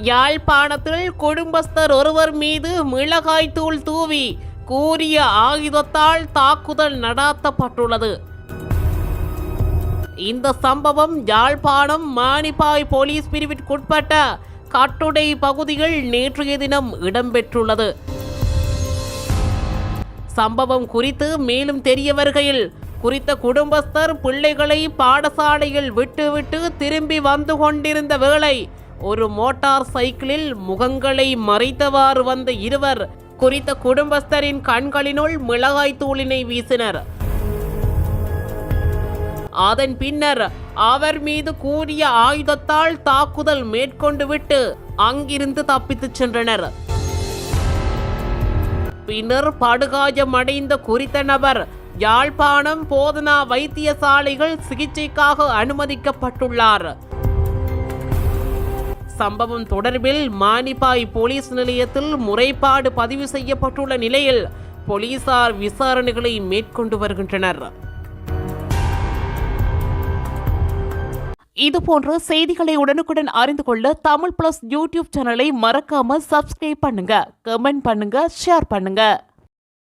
யாழ்ப்பாணத்தில் குடும்பஸ்தர் ஒருவர் மீது மிளகாய் தூள் தூவி கூரிய ஆயுதத்தால் தாக்குதல் நடாத்தப்பட்டுள்ளது. இந்த சம்பவம் யாழ்ப்பாணம் மானிப்பாய் போலீஸ் பிரிவிற்குட்பட்ட கட்டுடை பகுதியில் நேற்றைய தினம் இடம்பெற்றுள்ளது. சம்பவம் குறித்து மேலும் தெரிய வருகையில், குறித்த குடும்பஸ்தர் பிள்ளைகளை பாடசாலையில் விட்டுவிட்டு திரும்பி வந்து கொண்டிருந்த வேளை ஒரு மோட்டார் சைக்கிளில் முகங்களை மறைத்தவாறு வந்த இருவர் குறித்த குடும்பஸ்தரின் கண்களினுள் மிளகாய் தூளினை வீசினர். அதன் பின்னர் அவர் மீது கூறிய ஆயுதத்தால் தாக்குதல் மேற்கொண்டு விட்டு அங்கிருந்து தப்பித்துச் சென்றனர். பின்னர் படுகாயமடைந்த குறித்த நபர் யாழ்ப்பாணம் போதனா வைத்தியசாலைகள் சிகிச்சைக்காக அனுமதிக்கப்பட்டுள்ளார். சம்பவம் தொடர்பில் மானிப்பாய் போலீஸ் நிலையத்தில் முறைப்பாடு பதிவு செய்யப்பட்டுள்ள நிலையில் போலீசார் விசாரணைகளை மேற்கொண்டு வருகின்றனர். இதுபோன்ற செய்திகளை உடனுக்குடன் அறிந்து கொள்ள தமிழ் பிளஸ் யூடியூப் சேனலை மறக்காம சப்ஸ்கிரைப் பண்ணுங்க, கமெண்ட் பண்ணுங்க, ஷேர் பண்ணுங்க.